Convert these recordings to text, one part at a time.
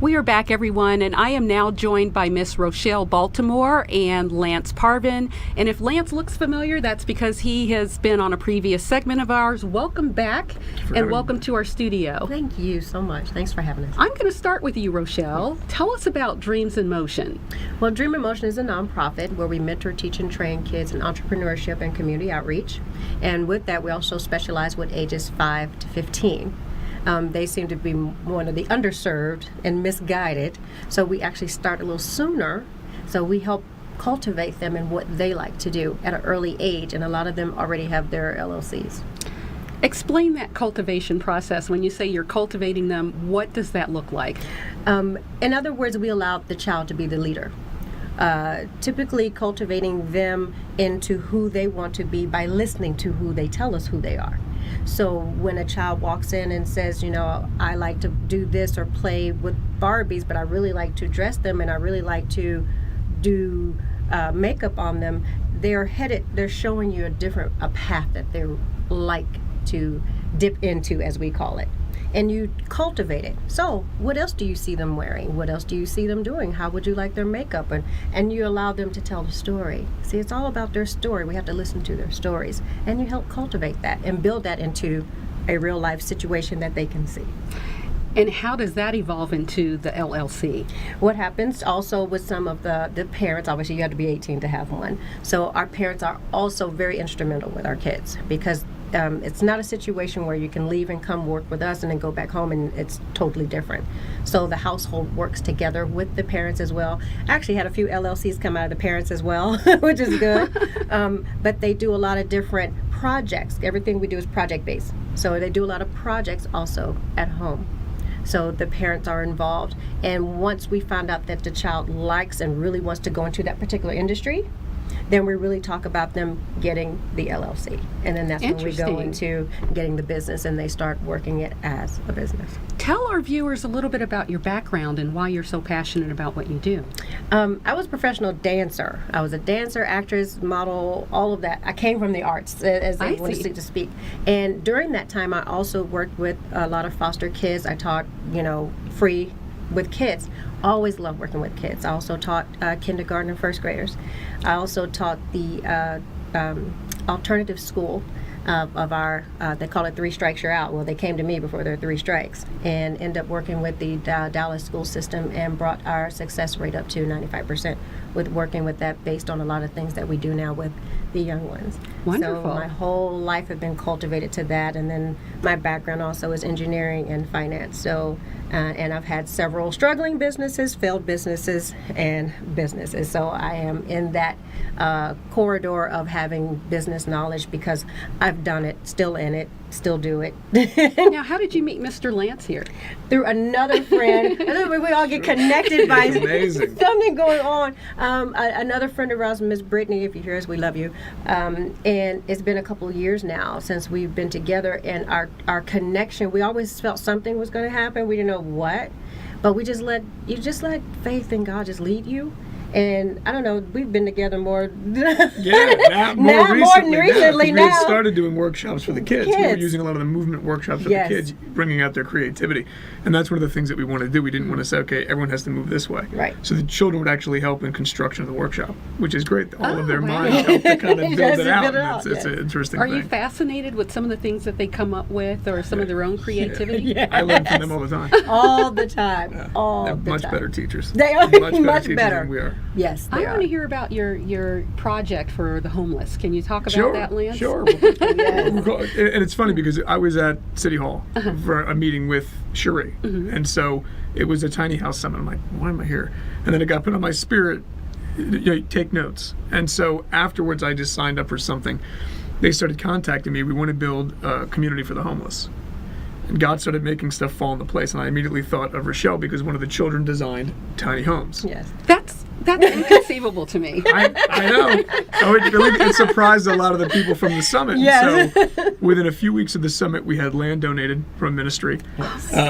We are back, everyone, and I am now joined by Miss Rochelle Baltimore and Lance Parvin. And if Lance looks familiar, that's because he has been on a previous segment of ours. Welcome back, and welcome to our studio. Thank you so much. Thanks for having us. I'm going to start with you, Rochelle. Tell us about Dreams in Motion. Well, Dream in Motion is a nonprofit where we mentor, teach, and train kids in entrepreneurship and community outreach. And with that, we also specialize with ages 5 to 15. They seem to be one of the underserved and misguided, so we actually start a little sooner. So we help cultivate them in what they like to do at an early age, and a lot of them already have their LLCs. Explain that cultivation process. When you say you're cultivating them, what does that look like? In other words, we allow the child to be the leader. Typically cultivating them into who they want to be by listening to who they tell us who they are. So when a child walks in and says, you know, I like to do this or play with Barbies, but I really like to dress them and I really like to do makeup on them, they're showing you a path that they like to dip into, as we call it. And you cultivate it. So what else do you see them wearing? What else do you see them doing? How would you like their makeup? And you allow them to tell the story. See, it's all about their story. We have to listen to their stories. And you help cultivate that and build that into a real life situation that they can see. And how does that evolve into the LLC? What happens also with some of the parents, obviously you have to be 18 to have one. So our parents are also very instrumental with our kids, because it's not a situation where you can leave and come work with us and then go back home and it's totally different. So the household works together with the parents as well. I actually had a few LLCs come out of the parents as well, which is good. But they do a lot of different projects. Everything we do is project-based. So they do a lot of projects also at home. So the parents are involved. And once we find out that the child likes and really wants to go into that particular industry, then we really talk about them getting the LLC. And then that's when we go into getting the business and they start working it as a business. Tell our viewers a little bit about your background and why you're so passionate about what you do. I was a professional dancer. I was a dancer, actress, model, all of that. I came from the arts, as they want to speak. And during that time, I also worked with a lot of foster kids. I taught, free with kids. Always loved working with kids. I also taught kindergarten and first graders. I also taught the alternative school of our, they call it 3 Strikes You're Out. Well, they came to me before there were 3 strikes and ended up working with the Dallas school system and brought our success rate up to 95% with working with that based on a lot of things that we do now with the young ones. Wonderful. So my whole life had been cultivated to that, and then my background also is engineering and finance. So, and I've had several struggling businesses, failed businesses, and businesses. So I am in that corridor of having business knowledge because I've done it, still in it, still do it. Now, how did you meet Mr. Lance here? Through another friend. We all get connected by something going on. Another friend of ours, Miss Brittany, if you hear us, we love you. And it's been a couple of years now since we've been together, and our connection, we always felt something was going to happen. We didn't know what, but we just let faith in God just lead you. And I don't know, we've been together more. More recently. Now. We started doing workshops for the kids. We were using a lot of the movement workshops for the kids, bringing out their creativity. And that's one of the things that we wanted to do. We didn't want to say, okay, everyone has to move this way. Right. So the children would actually help in construction of the workshop, which is great. All of their minds help to kind of build it out. It's an interesting thing. Are you fascinated with some of the things that they come up with or some of their own creativity? Yes. I learn from them all the time. All the time. They're much better teachers. They are much better than we are. Yes, I want to hear about your project for the homeless. Can you talk about that, Lance? Sure. And it's funny because I was at City Hall for a meeting with Cherie, and so it was a tiny house summit. I'm like, why am I here? And then it got put on my spirit, take notes. And so afterwards, I just signed up for something. They started contacting me. We want to build a community for the homeless. And God started making stuff fall into place, and I immediately thought of Rochelle because one of the children designed tiny homes. Yes. That's inconceivable to me. I know. Oh, it surprised a lot of the people from the summit. Yes. So within a few weeks of the summit, we had land donated from ministry.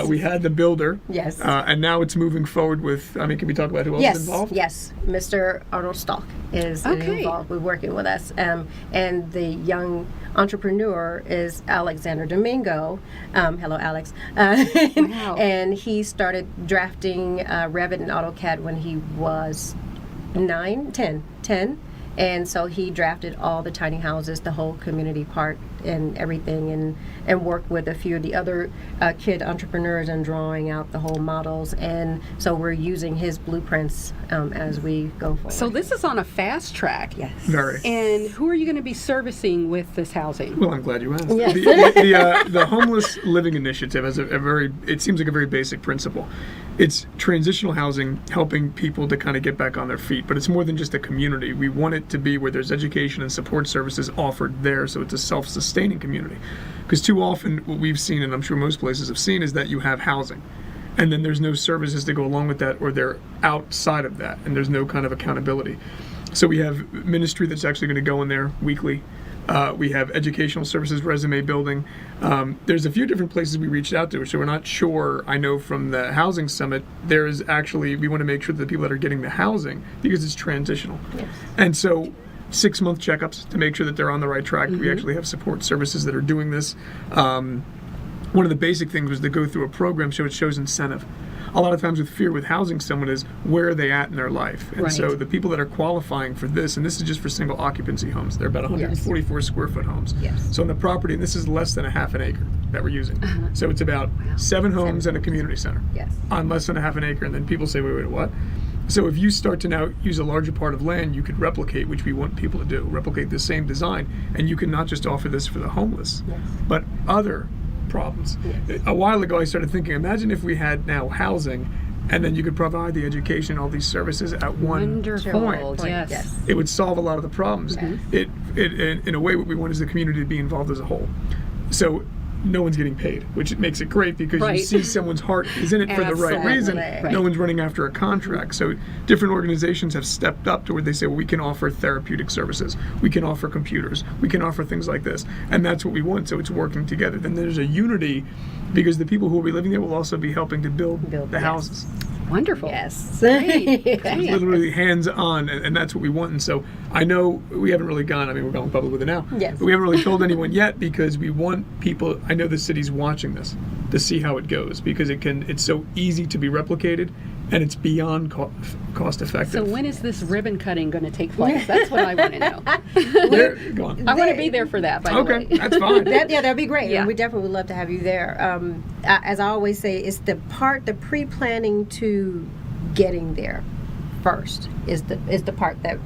We had the builder. Yes. And now it's moving forward with, I mean, can we talk about who else is Yes, involved? yes. Mr. Arnold Stalk is Okay. involved with working with us. And the young entrepreneur is Alexander Domingo. Hello, Alex. Wow. And he started drafting Revit and AutoCAD when he was 10. And so he drafted all the tiny houses, the whole community part and everything, and worked with a few of the other kid entrepreneurs and drawing out the whole models. And so we're using his blueprints as we go forward. So this is on a fast track. Yes. Very. And who are you going to be servicing with this housing? Well, I'm glad you asked. Yes. The Homeless Living Initiative has a very, it seems like a very basic principle. It's transitional housing, helping people to kind of get back on their feet, but it's more than just a community. We want it to be where there's education and support services offered there, so it's a self-sustaining community. Because too often what we've seen, and I'm sure most places have seen, is that you have housing, and then there's no services to go along with that, or they're outside of that, and there's no kind of accountability. So we have ministry that's actually going to go in there weekly. We have educational services, resume building. There's a few different places we reached out to, so we're not sure. I know from the housing summit, there is actually, we want to make sure that the people that are getting the housing, because it's transitional. Yes. And so 6-month checkups to make sure that they're on the right track. We actually have support services that are doing this. One of the basic things was to go through a program so it shows incentive. A lot of times with fear with housing someone is where are they at in their life? And so Right. the people that are qualifying for this, and this is just for single occupancy homes, they're about 144 square foot homes. Yes. So on the property, and this is less than a half an acre that we're using. So it's about 7 homes and a community center Yes. on less than a half an acre. And then people say, wait, what? So if you start to now use a larger part of land, you could replicate, which we want people to do, replicate the same design. And you can not just offer this for the homeless, but other problems. A while ago, I started thinking, imagine if we had now housing, and then you could provide the education, all these services at one Wonderful. point. Yes. Yes. It would solve a lot of the problems. In a way, what we want is the community to be involved as a whole. So no one's getting paid, which makes it great because Right. you see someone's heart is in it for the right reason. Absolutely. No one's running after a contract. So different organizations have stepped up to where they say, well, we can offer therapeutic services, we can offer computers, we can offer things like this, and that's what we want. So it's working together. Then there's a unity because the people who will be living there will also be helping to build the yes. houses. Wonderful. Yes. Great. It's Great. literally hands-on, and that's what we want. And so I know we haven't really gone, I mean, we're going public with it now, Yes. but we haven't really told anyone yet because we want people, I know the city's watching this, to see how it goes because it's so easy to be replicated and it's beyond cost effective. So when is this ribbon cutting going to take place? That's what I want to know. Go on. I want to be there for that, by the Okay, way. that's fine. That'd be great. Yeah. And we definitely would love to have you there. As I always say, it's the pre-planning to getting there first is the part that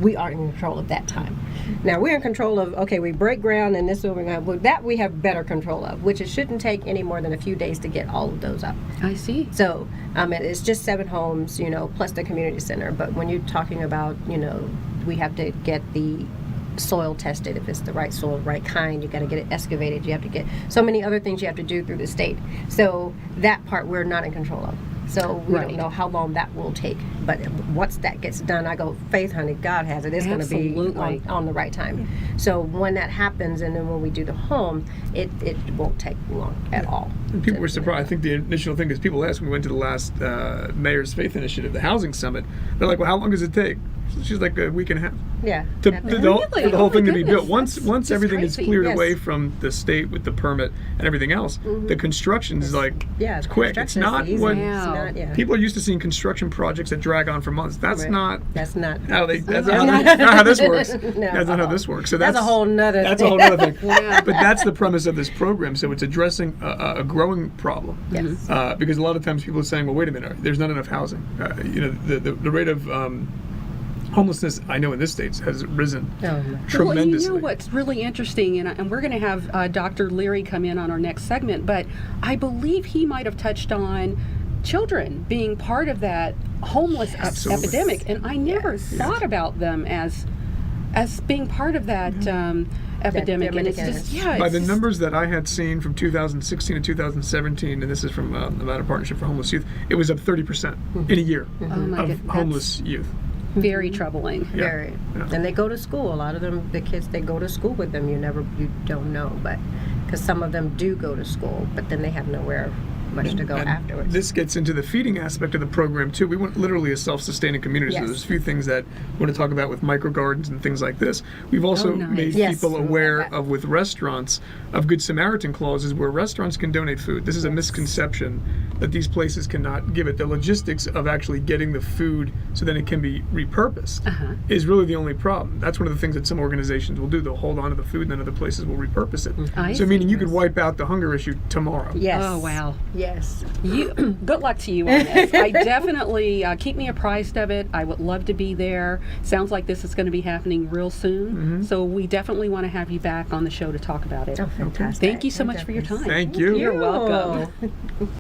we aren't in control of that time. Now we're in control of, okay, we break ground and this is what we're going to have. That we have better control of, which it shouldn't take any more than a few days to get all of those up. I see. So it's just 7 homes, plus the community center. But when you're talking about, we have to get the soil tested if it's the right soil, right kind. You got to get it excavated. You have to get so many other things you have to do through the state. So that part we're not in control of. So we Right. don't know how long that will take. But once that gets done, I go, faith, honey, God has it. It's going to be Absolutely. on the right time. So when that happens, and then when we do the home, it won't take long at all. And people were surprised. I think the initial thing is people asked when we went to the last Mayor's Faith Initiative, the housing summit. They're like, well, how long does it take? She's like a week and a half. Yeah. For Really? the whole Oh, thing my to be goodness. built. Once That's everything is crazy. cleared Yes. away from the state with the permit and everything else, the construction is like Yeah, it's quick. It's construction is not easy. what It's Wow. not, yeah. people are used to seeing construction projects that drag on for months. That's Right. not That's not. how they. That's That's not how this works. No. That's not how this works. So That's a whole nother That's thing. a whole nother thing. Yeah. But that's the premise of this program. So it's addressing a growing problem. Yes. Because a lot of times people are saying, well, wait a minute, there's not enough housing. The rate of homelessness, I know in this state, has risen tremendously. Well, you know what's really interesting, and we're going to have Dr. Leary come in on our next segment, but I believe he might have touched on children being part of that homeless Absolutely. epidemic, and I never thought about them as being part of that epidemic, and it's just By the it's- numbers that I had seen from 2016 to 2017, and this is from Nevada Partnership for Homeless Youth, it was up 30% in a year Oh my of goodness, homeless youth. very troubling. Yeah. Very. Yeah. And they go to school. A lot of them, the kids, they go to school with them. You don't know, but because some of them do go to school, but then they have nowhere much to go And afterwards. this gets into the feeding aspect of the program too. We want literally a self-sustaining community. Yes. So there's a few things that we want to talk about with micro gardens and things like this. We've also Oh, nice. made Yes. people aware Love that. of, with restaurants, of Good Samaritan clauses where restaurants can donate food. This is a misconception that these places cannot give it. The logistics of actually getting the food so that it can be repurposed is really the only problem. That's one of the things that some organizations will do. They'll hold on to the food and then other places will repurpose it. I So meaning see. you could wipe out the hunger issue tomorrow. Yes. Oh, wow. Yes. Good luck to you on this. I definitely keep me apprised of it. I would love to be there. Sounds like this is going to be happening real soon. So we definitely want to have you back on the show to talk about it. Oh, fantastic. Thank you so much for your time. Thank you. You're welcome.